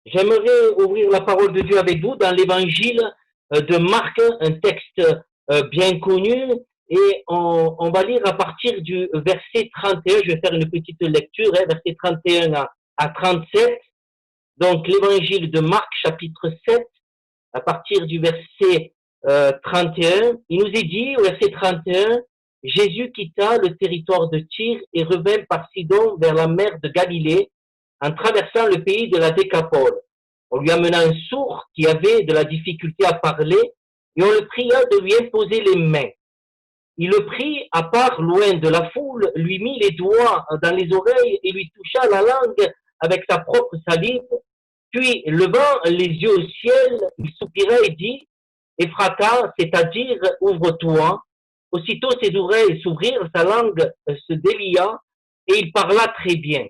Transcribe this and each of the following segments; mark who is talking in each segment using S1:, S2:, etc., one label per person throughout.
S1: J'aimerais ouvrir la parole de Dieu avec vous dans l'évangile de Marc, un texte bien connu, et on va lire à partir du verset 31. Je vais faire une petite lecture, verset 31 à 37. Donc l'évangile de Marc, chapitre 7, à partir du verset 31, il nous est dit au verset 31, Jésus quitta le territoire de Tyr et revint par Sidon vers la mer de Galilée en traversant le pays de la Décapole. On lui amena un sourd qui avait de la difficulté à parler et on le pria de lui imposer les mains. Il le prit à part loin de la foule, lui mit les doigts dans les oreilles et lui toucha la langue avec sa propre salive. Puis, levant les yeux au ciel, il soupira et dit, Ephrata, c'est-à-dire ouvre-toi. Aussitôt ses oreilles s'ouvrirent, sa langue se délia et il parla très bien.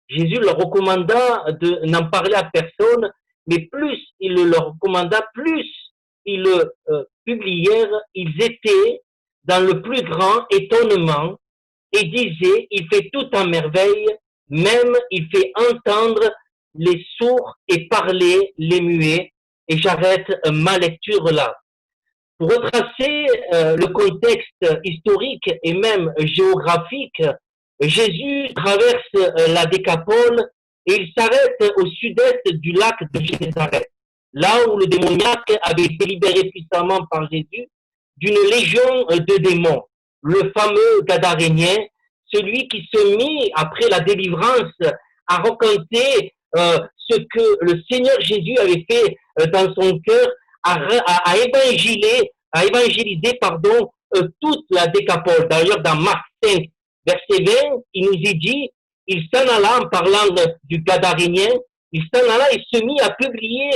S1: Jésus leur recommanda de n'en parler à personne, mais plus il leur recommanda, plus ils le publièrent. Ils étaient dans le plus grand étonnement et disaient, il fait tout en merveille, même il fait entendre les sourds et parler les muets. Et j'arrête ma lecture là. Pour retracer le contexte historique et même géographique, Jésus traverse la Décapole et il s'arrête au sud-est du lac de Génézareth, là où le démoniaque avait été libéré puissamment par Jésus d'une légion de démons, le fameux Gadarénien, celui qui se mit, après la délivrance, à raconter ce que le Seigneur Jésus avait fait dans son cœur, à évangéliser toute la Décapole. D'ailleurs, dans Marc 5, verset 20, il nous est dit, il s'en alla en parlant du Gadarénien, il s'en alla et se mit à publier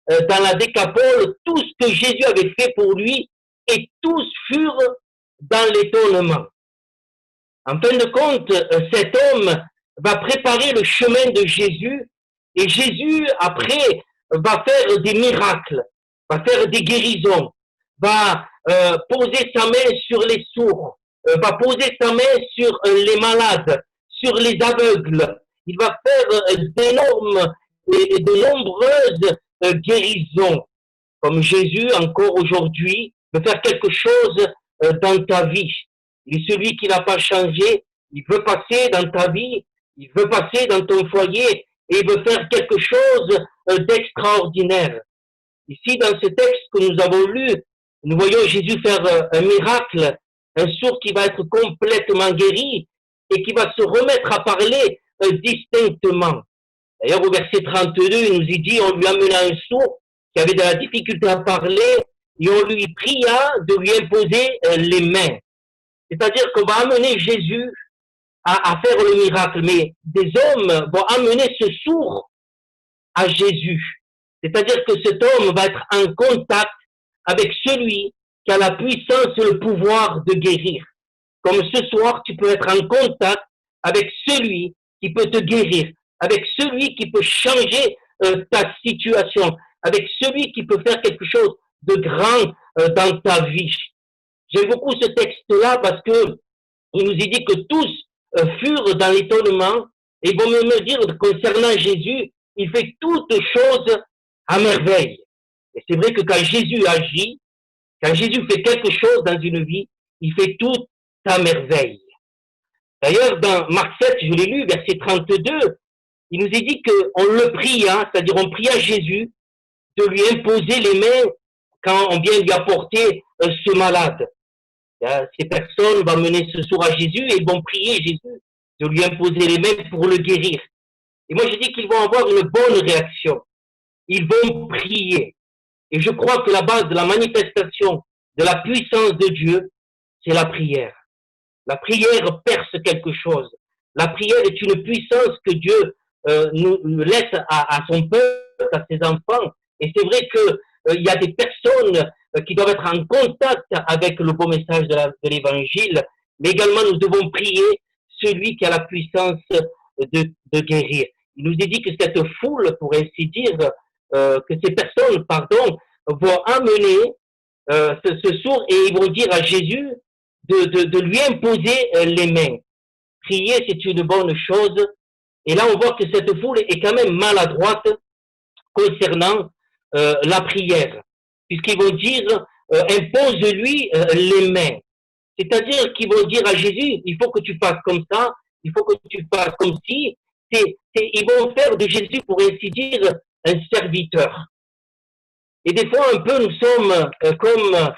S1: dans la Décapole tout ce que Jésus avait fait pour lui, et tous furent dans l'étonnement. En fin de compte, cet homme va préparer le chemin de Jésus, et Jésus, après, va faire des miracles, va faire des guérisons, va poser sa main sur les sourds, va poser sa main sur les malades, sur les aveugles. Il va faire d'énormes et de nombreuses guérisons. Comme Jésus, encore aujourd'hui, veut faire quelque chose dans ta vie. Il est celui qui n'a pas changé. Il veut passer dans ta vie, il veut passer dans ton foyer et il veut faire quelque chose d'extraordinaire. Ici, dans ce texte que nous avons lu, nous voyons Jésus faire un miracle, un sourd qui va être complètement guéri et qui va se remettre à parler distinctement. D'ailleurs, au verset 32, il nous est dit, on lui amena un sourd qui avait de la difficulté à parler et on lui pria de lui imposer les mains. C'est-à-dire qu'on va amener Jésus à faire le miracle, mais des hommes vont amener ce sourd à Jésus. C'est-à-dire que cet homme va être en contact avec celui qui a la puissance et le pouvoir de guérir. Comme ce soir, tu peux être en contact avec celui qui peut te guérir, avec celui qui peut changer ta situation, avec celui qui peut faire quelque chose de grand dans ta vie. J'aime beaucoup ce texte-là parce que il nous est dit que tous furent dans l'étonnement et vont me dire concernant Jésus, il fait toutes choses à merveille. Et c'est vrai que quand Jésus agit, quand Jésus fait quelque chose dans une vie, il fait tout à merveille. D'ailleurs, dans Marc 7, je l'ai lu, verset 32, il nous est dit qu'on le pria, c'est-à-dire on pria Jésus de lui imposer les mains quand on vient lui apporter ce malade. Ces personnes vont mener ce soir à Jésus et ils vont prier Jésus de lui imposer les mains pour le guérir. Et moi, je dis qu'ils vont avoir une bonne réaction. Ils vont prier. Et je crois que la base de la manifestation de la puissance de Dieu, c'est la prière. La prière perce quelque chose. La prière est une puissance que Dieu nous laisse à son peuple, à ses enfants. Et c'est vrai que il y a des personnes qui doivent être en contact avec le beau message de l'évangile, mais également nous devons prier celui qui a la puissance de guérir. Il nous est dit que cette foule, pour ainsi dire, que ces personnes, vont amener ce sourd et ils vont dire à Jésus de lui imposer les mains. Prier, c'est une bonne chose. Et là, on voit que cette foule est quand même maladroite concernant la prière, puisqu'ils vont dire impose-lui les mains. C'est-à-dire qu'ils vont dire à Jésus, il faut que tu fasses comme ça, il faut que tu fasses comme si. Ils vont faire de Jésus, pour ainsi dire, un serviteur. Et des fois, un peu, nous sommes comme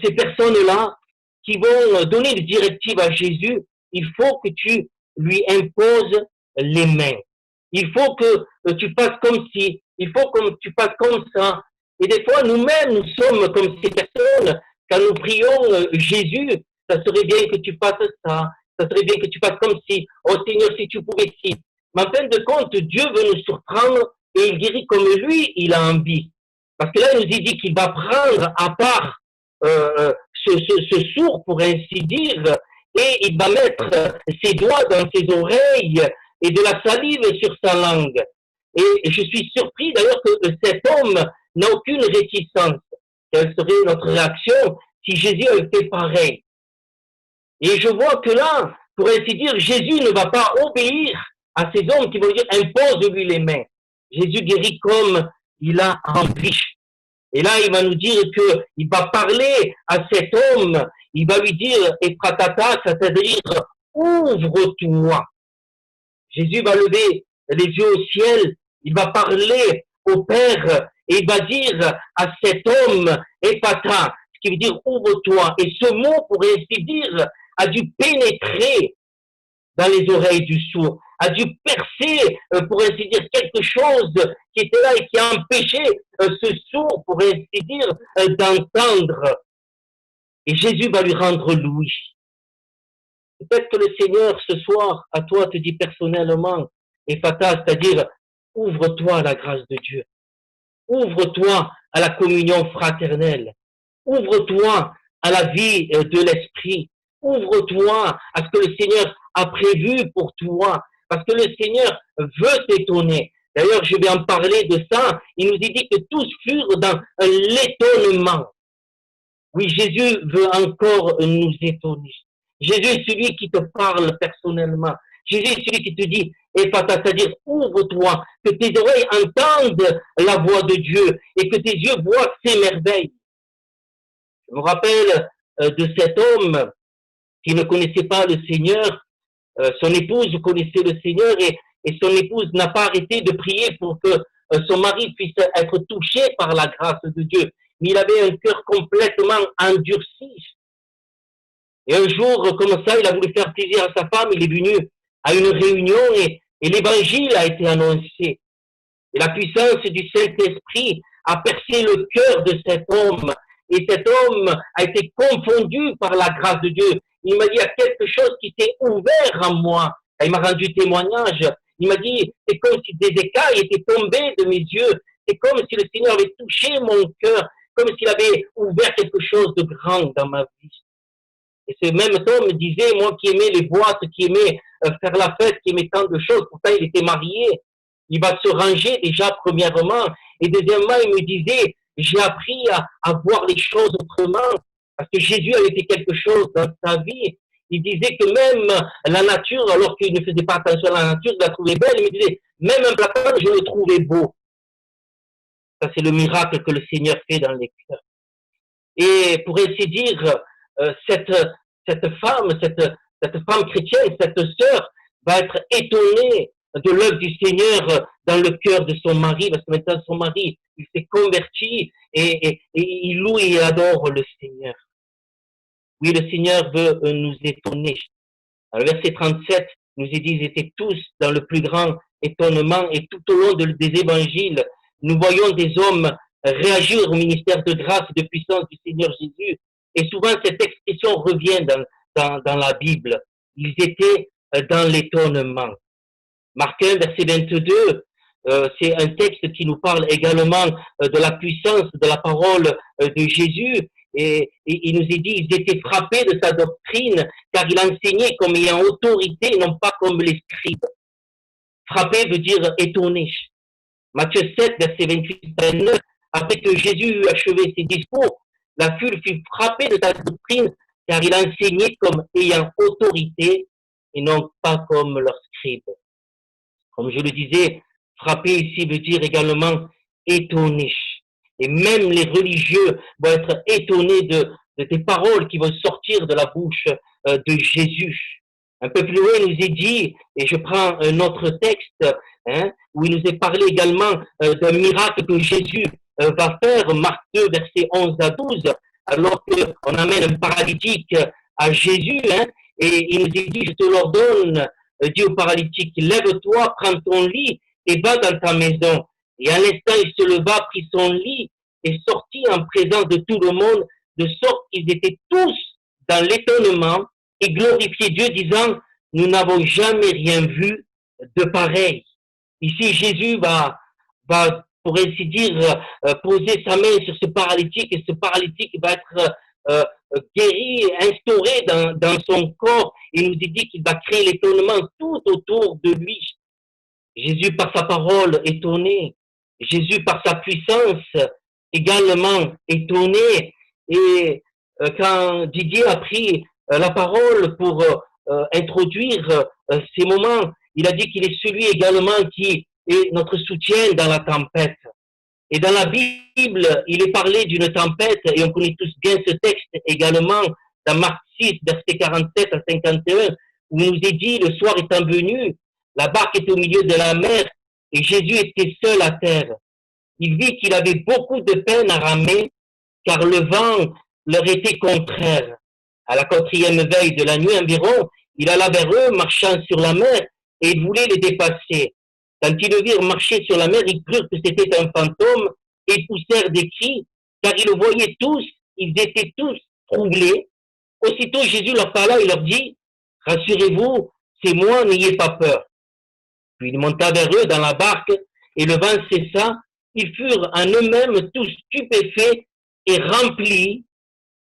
S1: ces personnes-là qui vont donner des directives à Jésus. Il faut que tu lui imposes les mains. Il faut que tu fasses comme si. Il faut que tu fasses comme ça. Et des fois, nous-mêmes, nous sommes comme ces personnes. Quand nous prions Jésus, ça serait bien que tu fasses ça. Ça serait bien que tu fasses comme si. Oh Seigneur, si tu pouvais si. Mais en fin de compte, Dieu veut nous surprendre et il guérit comme lui, il a envie. Parce que là, il nous dit qu'il va prendre à part ce sourd, pour ainsi dire, et il va mettre ses doigts dans ses oreilles et de la salive sur sa langue. Et je suis surpris d'ailleurs que cet homme n'a aucune réticence. Quelle serait notre réaction si Jésus avait fait pareil? Et je vois que là, pour ainsi dire, Jésus ne va pas obéir à ces hommes qui vont dire impose-lui les mains. Jésus guérit comme il a envie. Et là, il va nous dire qu'il va parler à cet homme, il va lui dire Epratata, c'est-à-dire ouvre-toi. Jésus va lever les yeux au ciel, il va parler au Père et il va dire à cet homme Epata, ce qui veut dire ouvre-toi. Et ce mot, pour ainsi dire, a dû pénétrer dans les oreilles du sourd, a dû percer, pour ainsi dire, quelque chose qui était là et qui a empêché ce sourd, pour ainsi dire, d'entendre. Et Jésus va lui rendre louis. Peut-être que le Seigneur, ce soir, à toi, te dit personnellement, et fatal, c'est-à-dire, ouvre-toi à la grâce de Dieu. Ouvre-toi à la communion fraternelle. Ouvre-toi à la vie de l'Esprit. Ouvre-toi à ce que le Seigneur a prévu pour toi. Parce que le Seigneur veut t'étonner. D'ailleurs, je vais en parler de ça. Il nous dit que tous furent dans l'étonnement. Oui, Jésus veut encore nous étonner. Jésus est celui qui te parle personnellement. Jésus est celui qui te dit, c'est-à-dire ouvre-toi, que tes oreilles entendent la voix de Dieu et que tes yeux voient ses merveilles. Je me rappelle de cet homme qui ne connaissait pas le Seigneur. Son épouse connaissait le Seigneur et son épouse n'a pas arrêté de prier pour que son mari puisse être touché par la grâce de Dieu. Mais il avait un cœur complètement endurci. Et un jour, comme ça, il a voulu faire plaisir à sa femme. Il est venu à une réunion et l'évangile a été annoncé. Et la puissance du Saint-Esprit a percé le cœur de cet homme. Et cet homme a été confondu par la grâce de Dieu. Il m'a dit, il y a quelque chose qui s'est ouvert en moi. Il m'a rendu témoignage. Il m'a dit, c'est comme si des écailles étaient tombées de mes yeux. C'est comme si le Seigneur avait touché mon cœur, comme s'il avait ouvert quelque chose de grand dans ma vie. Et ce même homme me disait, moi qui aimais les boîtes, qui aimais faire la fête, qui aimait tant de choses, pourtant il était marié. Il va se ranger déjà premièrement. Et deuxièmement, il me disait, j'ai appris à voir les choses autrement. Parce que Jésus avait fait quelque chose dans sa vie. Il disait que même la nature, alors qu'il ne faisait pas attention à la nature, il la trouvait belle. Il me disait, même un platane, je le trouvais beau. Ça, c'est le miracle que le Seigneur fait dans les cœurs. Et pour ainsi dire, cette femme chrétienne, cette sœur, va être étonnée de l'œuvre du Seigneur dans le cœur de son mari, parce que maintenant son mari, il s'est converti et il loue et adore le Seigneur. Oui, le Seigneur veut nous étonner. Alors, verset 37 nous est dit, ils étaient tous dans le plus grand étonnement et tout au long des évangiles, nous voyons des hommes réagir au ministère de grâce et de puissance du Seigneur Jésus. Et souvent, cette expression revient dans la Bible. Ils étaient dans l'étonnement. Marc 1, verset 22, c'est un texte qui nous parle également de la puissance de la parole de Jésus. Et il nous est dit, ils étaient frappés de sa doctrine, car il enseignait comme ayant autorité, non pas comme les scribes. Frappé veut dire étonné. Matthieu 7, verset 28-29, après que Jésus eut achevé ses discours, la foule fut frappée de sa doctrine, car il enseignait comme ayant autorité et non pas comme leurs scribes. Comme je le disais, frapper ici veut dire également étonné. Et même les religieux vont être étonnés de tes paroles qui vont sortir de la bouche de Jésus. Un peu plus loin, il nous est dit, et je prends un autre texte, hein, où il nous est parlé également d'un miracle que Jésus va faire, Marc 2, versets 11 à 12, alors qu'on amène un paralytique à Jésus, hein, et il nous est dit, je te l'ordonne, dit au paralytique, lève-toi, prends ton lit et va dans ta maison. Et à l'instant, il se leva, prit son lit et sortit en présence de tout le monde, de sorte qu'ils étaient tous dans l'étonnement et glorifiaient Dieu, disant, nous n'avons jamais rien vu de pareil. Ici, Jésus va pour ainsi dire, poser sa main sur ce paralytique et ce paralytique va être guéri, instauré dans son corps. Il nous dit qu'il va créer l'étonnement tout autour de lui. Jésus, par sa parole, étonné. Jésus, par sa puissance, également étonné. Et quand Didier a pris la parole pour introduire ces moments, il a dit qu'il est celui également qui est notre soutien dans la tempête. Et dans la Bible, il est parlé d'une tempête, et on connaît tous bien ce texte également, dans Marc 6, verset 47 à 51, où il nous est dit, le soir étant venu, la barque était au milieu de la mer, et Jésus était seul à terre. Il vit qu'il avait beaucoup de peine à ramer, car le vent leur était contraire. À la 4e veille de la nuit environ, il alla vers eux, marchant sur la mer, et il voulait les dépasser. Quand ils le virent marcher sur la mer, ils crurent que c'était un fantôme et poussèrent des cris, car ils le voyaient tous, ils étaient tous troublés. Aussitôt Jésus leur parla et leur dit, rassurez-vous, c'est moi, n'ayez pas peur. Puis il monta vers eux dans la barque et le vent cessa. Ils furent en eux-mêmes tous stupéfaits et remplis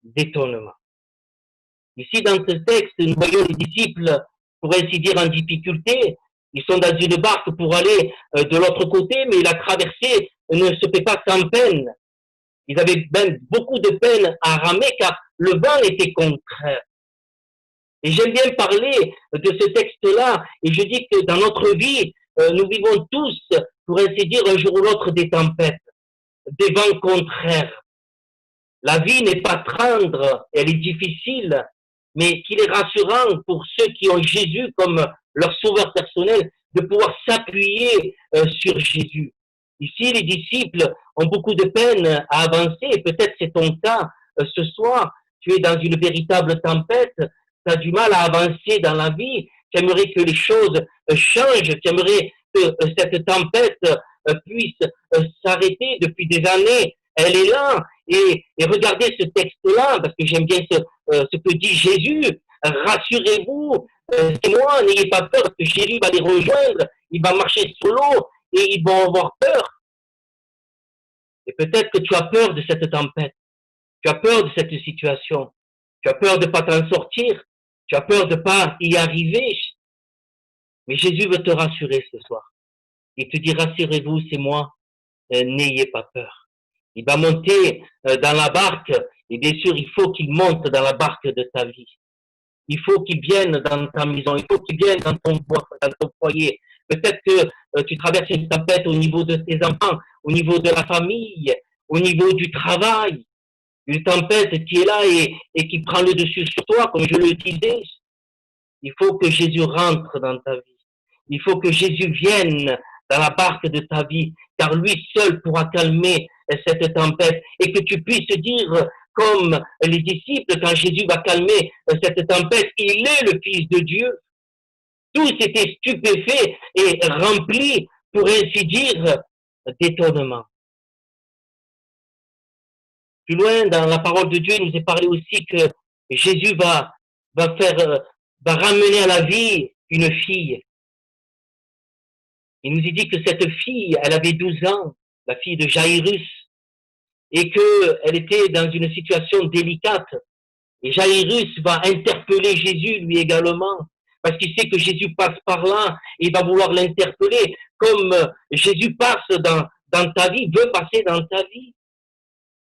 S1: d'étonnement. Ici, dans ce texte, nous voyons les disciples, pour ainsi dire, en difficulté. Ils sont dans une barque pour aller de l'autre côté, mais la traversée ne se fait pas sans peine. Ils avaient même beaucoup de peine à ramer car le vent était contraire. Et j'aime bien parler de ce texte-là, et je dis que dans notre vie, nous vivons tous, pour ainsi dire, un jour ou l'autre des tempêtes, des vents contraires. La vie n'est pas tendre, elle est difficile, mais qu'il est rassurant pour ceux qui ont Jésus comme leur sauveur personnel de pouvoir s'appuyer sur Jésus. Ici, les disciples ont beaucoup de peine à avancer, et peut-être c'est ton cas ce soir, tu es dans une véritable tempête, tu as du mal à avancer dans la vie, tu aimerais que les choses changent, tu aimerais que cette tempête puisse s'arrêter depuis des années, elle est là, et regardez ce texte-là, parce que j'aime bien ce que dit Jésus, rassurez-vous, c'est moi, n'ayez pas peur, que Jésus va les rejoindre, il va marcher sur l'eau, et ils vont avoir peur. Et peut-être que tu as peur de cette tempête, tu as peur de cette situation, tu as peur de ne pas t'en sortir, tu as peur de ne pas y arriver. Mais Jésus veut te rassurer ce soir. Il te dit, rassurez-vous, c'est moi, n'ayez pas peur. Il va monter dans la barque, et bien sûr, il faut qu'il monte dans la barque de ta vie. Il faut qu'il vienne dans ta maison, il faut qu'il vienne dans ton foyer. Peut-être que tu traverses une tempête au niveau de tes enfants, au niveau de la famille, au niveau du travail. Une tempête qui est là et qui prend le dessus sur toi, comme je le disais. Il faut que Jésus rentre dans ta vie. Il faut que Jésus vienne dans la barque de ta vie, car lui seul pourra calmer cette tempête et que tu puisses dire, comme les disciples, quand Jésus va calmer cette tempête, il est le Fils de Dieu. Tous étaient stupéfaits et remplis, pour ainsi dire, d'étonnement. Plus loin, dans la parole de Dieu, il nous est parlé aussi que Jésus va ramener à la vie une fille. Il nous est dit que cette fille, elle avait 12 ans, la fille de Jairus, et qu'elle était dans une situation délicate. Et Jairus va interpeller Jésus, lui également, parce qu'il sait que Jésus passe par là, et il va vouloir l'interpeller, comme Jésus passe dans ta vie, veut passer dans ta vie.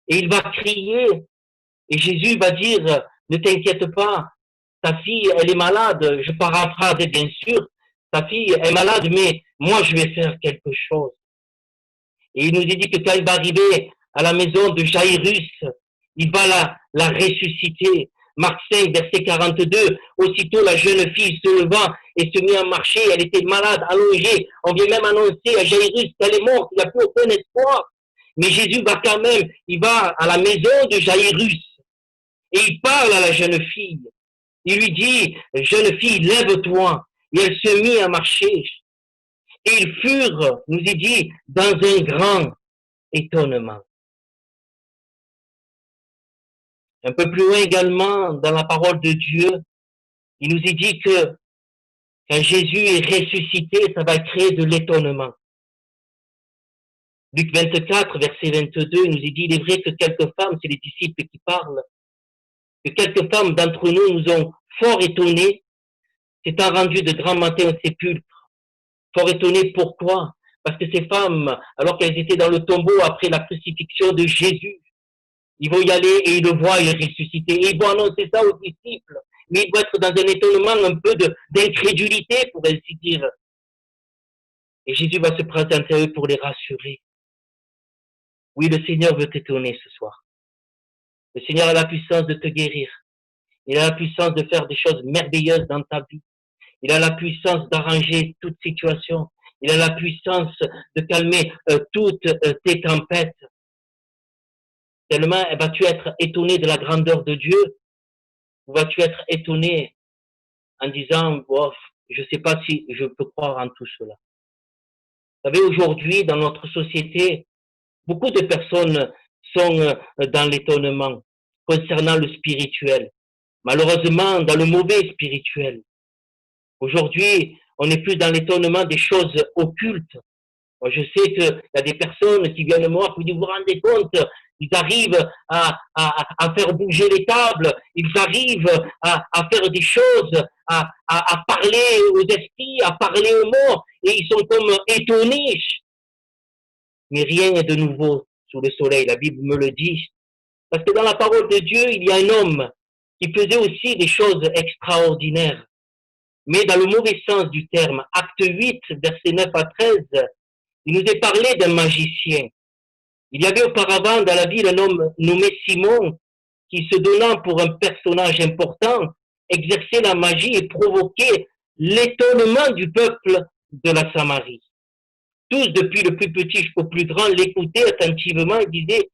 S1: Et il va crier, et Jésus va dire, ne t'inquiète pas, ta fille, elle est malade, je paraphrase bien sûr, ta fille est malade, mais moi je vais faire quelque chose. Et il nous dit que quand il va arriver à la maison de Jairus, il va la ressusciter. Marc 5, verset 42, aussitôt la jeune fille se leva et se mit à marcher, elle était malade, allongée. On vient même annoncer à Jairus qu'elle est morte, il n'y a plus aucun espoir. Mais Jésus va quand même, il va à la maison de Jairus et il parle à la jeune fille. Il lui dit, jeune fille, lève-toi. Et elle se mit à marcher. Et ils furent, nous y dit, dans un grand étonnement. Un peu plus loin également, dans la parole de Dieu, il nous y dit que quand Jésus est ressuscité, ça va créer de l'étonnement. Luc 24, verset 22, il nous y dit, il est vrai que quelques femmes, c'est les disciples qui parlent, que quelques femmes d'entre nous ont fort étonnés, s'étant rendues de grand matin au sépulcre. Fort étonnés, pourquoi? Parce que ces femmes, alors qu'elles étaient dans le tombeau après la crucifixion de Jésus, ils vont y aller et ils le voient, il est ressuscité. Et ils vont annoncer ça aux disciples. Mais ils vont être dans un étonnement, un peu d'incrédulité, pour ainsi dire. Et Jésus va se présenter à eux pour les rassurer. Oui, le Seigneur veut t'étonner ce soir. Le Seigneur a la puissance de te guérir. Il a la puissance de faire des choses merveilleuses dans ta vie. Il a la puissance d'arranger toute situation. Il a la puissance de calmer toutes tes tempêtes. Tellement vas-tu être étonné de la grandeur de Dieu, ou vas-tu être étonné en disant, oh, je ne sais pas si je peux croire en tout cela. Vous savez, aujourd'hui, dans notre société, beaucoup de personnes sont dans l'étonnement concernant le spirituel. Malheureusement, dans le mauvais spirituel. Aujourd'hui, on n'est plus dans l'étonnement des choses occultes. Moi, je sais qu'il y a des personnes qui viennent me voir, qui me disent, vous vous rendez compte, ils arrivent à faire bouger les tables, ils arrivent à faire des choses, à parler aux esprits, à parler aux morts, et ils sont comme étonnés. Mais rien n'est de nouveau sous le soleil, la Bible me le dit. Parce que dans la parole de Dieu, il y a un homme qui faisait aussi des choses extraordinaires. Mais dans le mauvais sens du terme, acte 8, verset 9 à 13, il nous est parlé d'un magicien. Il y avait auparavant dans la ville un homme nommé Simon qui, se donnant pour un personnage important, exerçait la magie et provoquait l'étonnement du peuple de la Samarie. Tous, depuis le plus petit jusqu'au plus grand, l'écoutaient attentivement et disaient,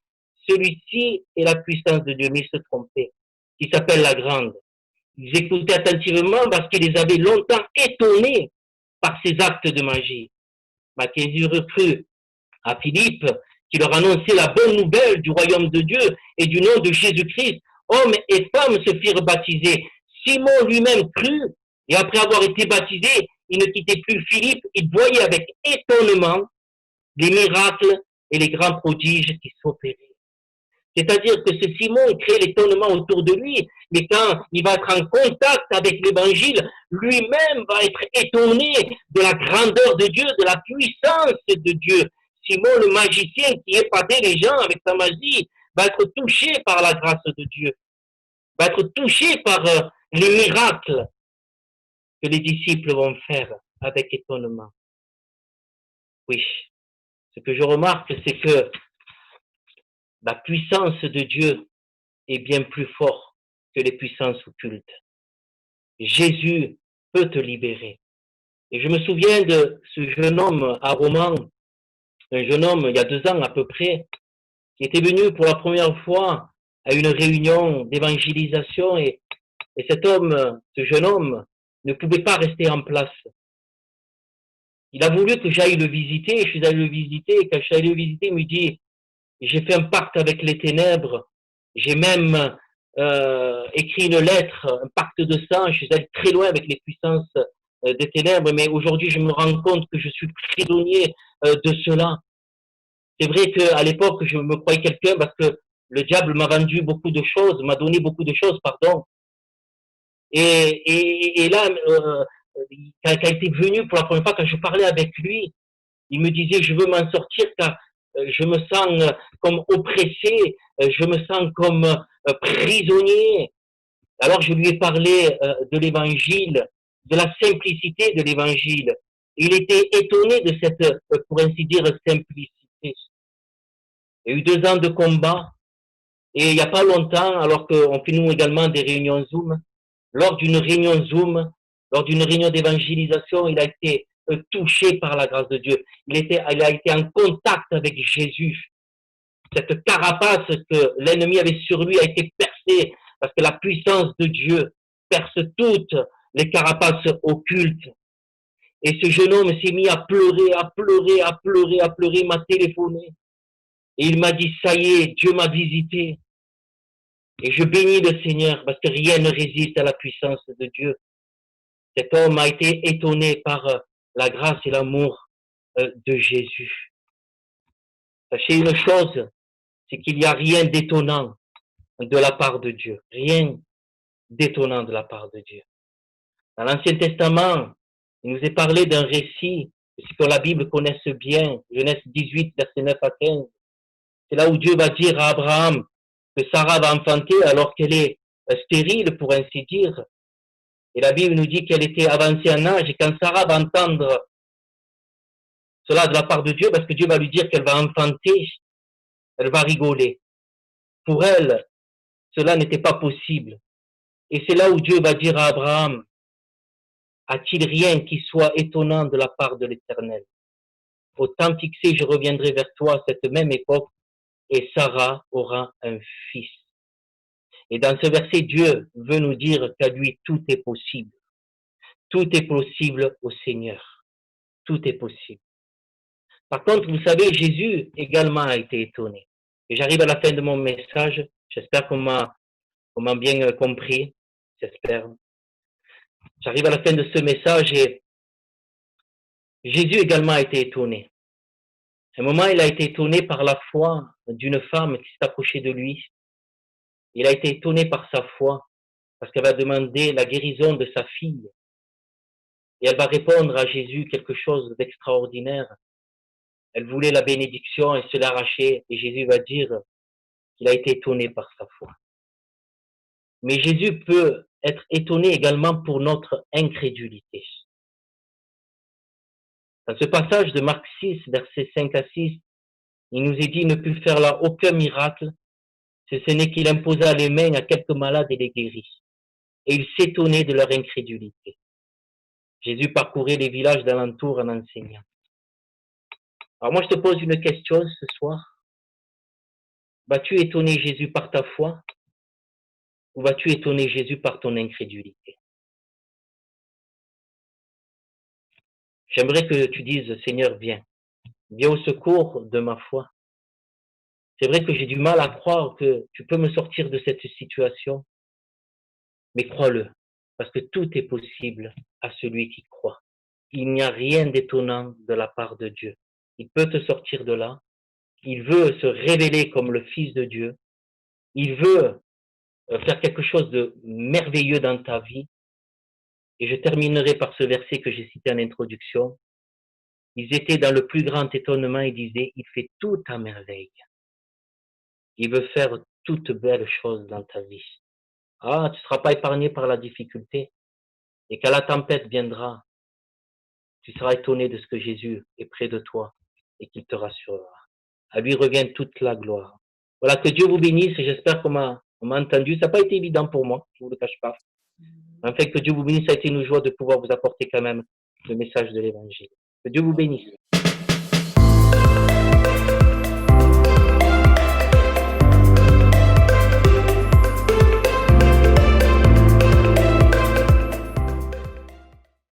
S1: celui-ci est la puissance de Dieu, mais ils se trompaient, qui s'appelle la grande. Ils écoutaient attentivement parce qu'ils les avaient longtemps étonnés par ces actes de magie. Mackenzie recrut à Philippe, qui leur annonçait la bonne nouvelle du royaume de Dieu et du nom de Jésus-Christ. Hommes et femmes se firent baptiser. Simon lui-même crut, et après avoir été baptisé, il ne quittait plus Philippe, il voyait avec étonnement les miracles et les grands prodiges qui s'opéraient. C'est-à-dire que ce Simon crée l'étonnement autour de lui, mais quand il va être en contact avec l'évangile, lui-même va être étonné de la grandeur de Dieu, de la puissance de Dieu. Simon, le magicien qui épatait les gens avec sa magie, va être touché par la grâce de Dieu, va être touché par les miracles que les disciples vont faire avec étonnement. Oui, ce que je remarque, c'est que la puissance de Dieu est bien plus forte que les puissances occultes. Jésus peut te libérer. Et je me souviens de ce jeune homme à Romans, un jeune homme il y a 2 ans à peu près, qui était venu pour la première fois à une réunion d'évangélisation et cet homme, ce jeune homme, ne pouvait pas rester en place. Il a voulu que j'aille le visiter, je suis allé le visiter, et quand je suis allé le visiter, il me dit, j'ai fait un pacte avec les ténèbres, j'ai même écrit une lettre, un pacte de sang, je suis allé très loin avec les puissances des ténèbres, mais aujourd'hui je me rends compte que je suis prisonnier de cela. C'est vrai qu'à l'époque, je me croyais quelqu'un parce que le diable m'a vendu beaucoup de choses, m'a donné beaucoup de choses, pardon. Et là, quand il était venu pour la première fois, quand je parlais avec lui, il me disait, je veux m'en sortir car je me sens comme oppressé, je me sens comme prisonnier. Alors je lui ai parlé de l'évangile, de la simplicité de l'évangile. Il était étonné de cette, pour ainsi dire, simplicité. Jésus-Christ. Il y a eu 2 ans de combat. Et il n'y a pas longtemps, alors qu'on fait nous également des réunions Zoom, lors d'une réunion Zoom, lors d'une réunion d'évangélisation, il a été touché par la grâce de Dieu. Il a été en contact avec Jésus. Cette carapace que l'ennemi avait sur lui a été percée parce que la puissance de Dieu perce toutes les carapaces occultes. Et ce jeune homme s'est mis à pleurer, à pleurer, à pleurer, à pleurer. Il m'a téléphoné. Et il m'a dit, ça y est, Dieu m'a visité. Et je bénis le Seigneur parce que rien ne résiste à la puissance de Dieu. Cet homme a été étonné par la grâce et l'amour de Jésus. Sachez une chose, c'est qu'il n'y a rien d'étonnant de la part de Dieu. Rien d'étonnant de la part de Dieu. Dans l'Ancien Testament, il nous est parlé d'un récit, que la Bible connaisse bien, Genèse 18, versets 9 à 15. C'est là où Dieu va dire à Abraham que Sarah va enfanter alors qu'elle est stérile, pour ainsi dire. Et la Bible nous dit qu'elle était avancée en âge, et quand Sarah va entendre cela de la part de Dieu, parce que Dieu va lui dire qu'elle va enfanter, elle va rigoler. Pour elle, cela n'était pas possible. Et c'est là où Dieu va dire à Abraham, a-t-il rien qui soit étonnant de la part de l'Éternel? Au temps fixé, je reviendrai vers toi à cette même époque, et Sarah aura un fils. Et dans ce verset, Dieu veut nous dire qu'à lui, tout est possible. Tout est possible au Seigneur. Tout est possible. Par contre, vous savez, Jésus également a été étonné. Et j'arrive à la fin de mon message. J'espère qu'on m'a bien compris. J'espère. J'arrive à la fin de ce message et Jésus également a été étonné. À un moment, il a été étonné par la foi d'une femme qui s'est approchée de lui. Il a été étonné par sa foi parce qu'elle va demander la guérison de sa fille. Et elle va répondre à Jésus quelque chose d'extraordinaire. Elle voulait la bénédiction, elle se l'arrachait et Jésus va dire qu'il a été étonné par sa foi. Mais Jésus peut être étonné également pour notre incrédulité. Dans ce passage de Marc 6, versets 5 à 6, il nous est dit, il ne put faire là aucun miracle, si ce n'est qu'il imposa les mains à quelques malades et les guérit. Et il s'étonnait de leur incrédulité. Jésus parcourait les villages d'alentour en enseignant. Alors moi, je te pose une question ce soir. Vas-tu étonner Jésus par ta foi ou vas-tu étonner Jésus par ton incrédulité? J'aimerais que tu dises, Seigneur, viens au secours de ma foi. C'est vrai que j'ai du mal à croire que tu peux me sortir de cette situation, mais crois-le, parce que tout est possible à celui qui croit. Il n'y a rien d'étonnant de la part de Dieu. Il peut te sortir de là. Il veut se révéler comme le Fils de Dieu. Il veut faire quelque chose de merveilleux dans ta vie. Et je terminerai par ce verset que j'ai cité en introduction. Ils étaient dans le plus grand étonnement et disaient, il fait tout à merveille. Il veut faire toutes belles choses dans ta vie. Ah, tu ne seras pas épargné par la difficulté. Et quand la tempête viendra, tu seras étonné de ce que Jésus est près de toi et qu'il te rassurera. À lui revient toute la gloire. Voilà, que Dieu vous bénisse et j'espère qu'on m'a entendu. Ça n'a pas été évident pour moi, je ne vous le cache pas. En fait, que Dieu vous bénisse, ça a été une joie de pouvoir vous apporter quand même le message de l'Évangile. Que Dieu vous bénisse.